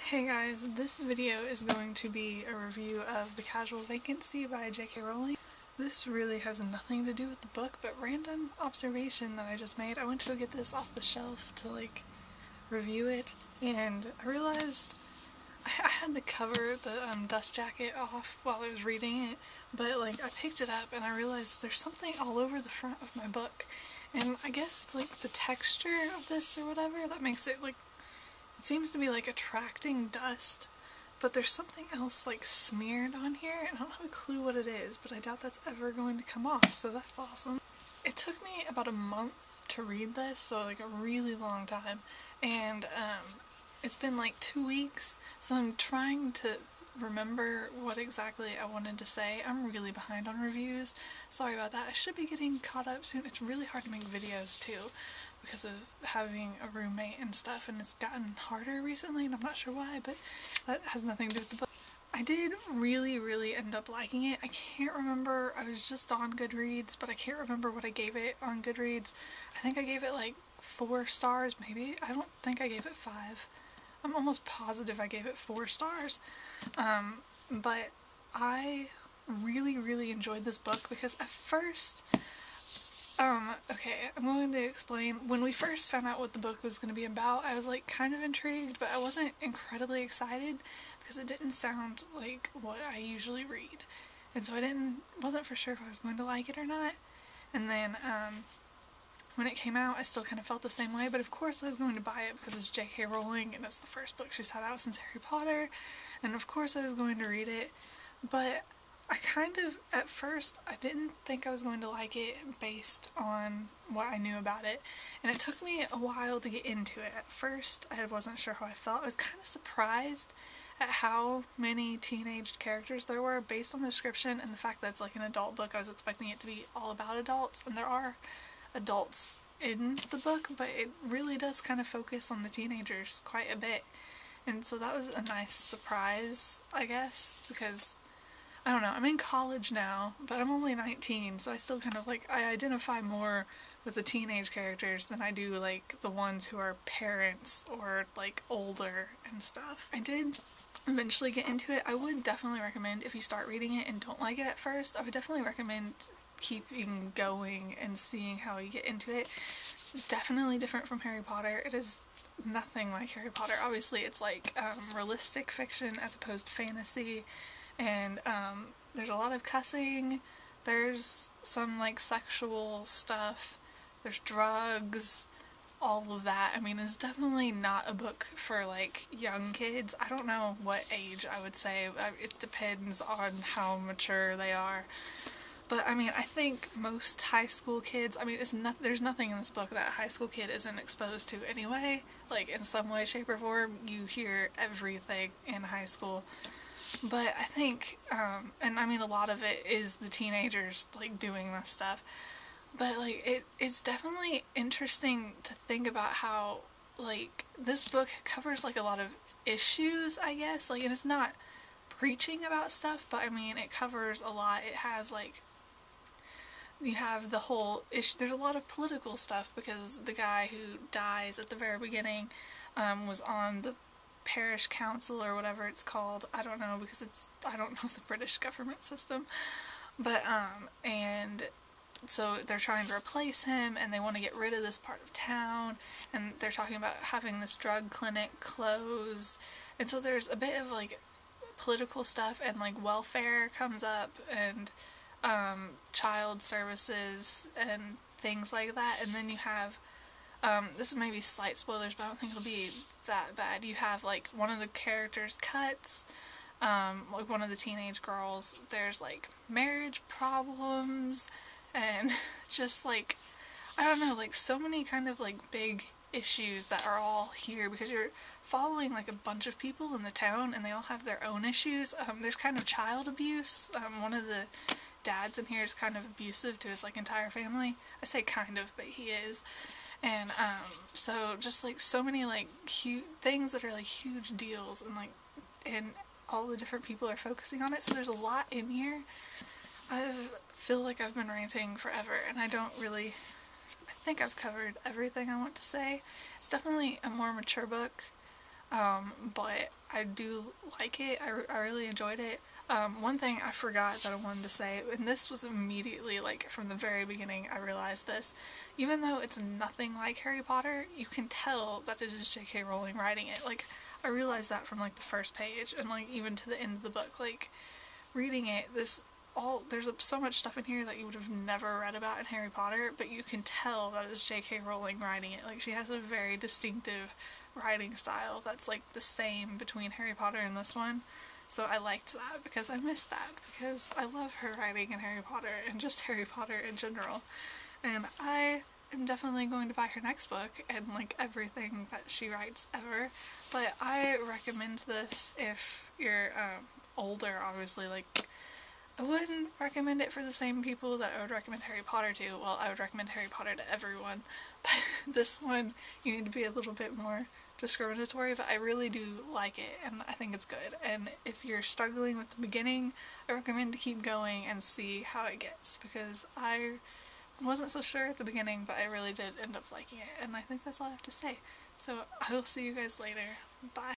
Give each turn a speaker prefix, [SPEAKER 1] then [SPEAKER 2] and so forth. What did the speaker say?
[SPEAKER 1] Hey guys, this video is going to be a review of The Casual Vacancy by J.K. Rowling. This really has nothing to do with the book, but random observation that I just made. I went to go get this off the shelf to review it, and I realized I had the cover, the dust jacket off while I was reading it, but I picked it up and I realized there's something all over the front of my book, and I guess it's the texture of this or whatever that makes it it seems to be attracting dust, but there's something else smeared on here, and I don't have a clue what it is, but I doubt that's ever going to come off, so that's awesome. It took me about a month to read this, so a really long time, and it's been 2 weeks, so I'm trying to remember what exactly I wanted to say. I'm really behind on reviews. Sorry about that. I should be getting caught up soon. It's really hard to make videos too because of having a roommate and stuff, and it's gotten harder recently, and I'm not sure why, but that has nothing to do with the book. I did really end up liking it. I can't remember. I was just on Goodreads, but I can't remember what I gave it on Goodreads. I think I gave it 4 stars maybe. I don't think I gave it 5. I'm almost positive I gave it 4 stars, but I really enjoyed this book because at first, okay, I'm going to explain. When we first found out what the book was going to be about, I was kind of intrigued, but I wasn't incredibly excited because it didn't sound like what I usually read, and so I wasn't for sure if I was going to like it or not, and then, when it came out, I still kind of felt the same way, but of course I was going to buy it because it's J.K. Rowling and it's the first book she's had out since Harry Potter, and of course I was going to read it, but I at first, I didn't think I was going to like it based on what I knew about it, and it took me a while to get into it. At first, I wasn't sure how I felt. I was kind of surprised at how many teenage characters there were based on the description and the fact that it's an adult book. I was expecting it to be all about adults, and there are adults in the book, but it really does kind of focus on the teenagers quite a bit, and so that was a nice surprise, I guess, because I don't know, I'm in college now, but I'm only 19, so I still kind of I identify more with the teenage characters than I do the ones who are parents or older and stuff. I did eventually get into it. I would definitely recommend, if you start reading it and don't like it at first, I would definitely recommend keeping going and seeing how you get into it. It's definitely different from Harry Potter. It is nothing like Harry Potter. Obviously it's realistic fiction as opposed to fantasy, and there's a lot of cussing, there's some sexual stuff, there's drugs, all of that. I mean, it's definitely not a book for young kids. I don't know what age I would say. It depends on how mature they are. But I mean, I think most high school kids, there's nothing in this book that a high school kid isn't exposed to anyway. In some way, shape, or form, you hear everything in high school. But I think, and I mean a lot of it is the teenagers, doing this stuff. But, it's definitely interesting to think about how, this book covers, a lot of issues, I guess. And it's not preaching about stuff, but I mean, it covers a lot. It has, you have the whole issue. There's a lot of political stuff because the guy who dies at the very beginning was on the parish council or whatever it's called. I don't know because I don't know the British government system. But, and so they're trying to replace him and they want to get rid of this part of town, and they're talking about having this drug clinic closed. And so there's a bit of political stuff, and welfare comes up, and child services and things like that. And then you have, this may be slight spoilers, but I don't think it'll be that bad. You have one of the characters cuts, one of the teenage girls, there's marriage problems, and just I don't know, so many kind of big issues that are all here because you're following a bunch of people in the town and they all have their own issues. There's kind of child abuse. One of the dads in here is kind of abusive to his entire family. I say kind of, but he is. And so just so many huge things that are huge deals, and and all the different people are focusing on it, so there's a lot in here. I feel like I've been ranting forever, and I think I've covered everything I want to say. It's definitely a more mature book. but I do like it. I really enjoyed it. One thing I forgot that I wanted to say, and this was immediately, like, from the very beginning I realized this, even though it's nothing like Harry Potter, you can tell that it is J.K. Rowling writing it. Like, I realized that from, like, the first page, and, like, even to the end of the book. Like, reading it, there's so much stuff in here that you would have never read about in Harry Potter, but you can tell that it's J.K. Rowling writing it. Like, she has a very distinctive writing style that's, like, the same between Harry Potter and this one. So I liked that because I missed that, because I love her writing in Harry Potter and just Harry Potter in general. And I am definitely going to buy her next book and, like, everything that she writes ever. But I recommend this if you're older, obviously. Like, I wouldn't recommend it for the same people that I would recommend Harry Potter to. Well, I would recommend Harry Potter to everyone, but this one, you need to be a little bit more discriminatory, but I really do like it, and I think it's good. And if you're struggling with the beginning, I recommend to keep going and see how it gets, because I wasn't so sure at the beginning, but I really did end up liking it, and I think that's all I have to say. So I will see you guys later. Bye.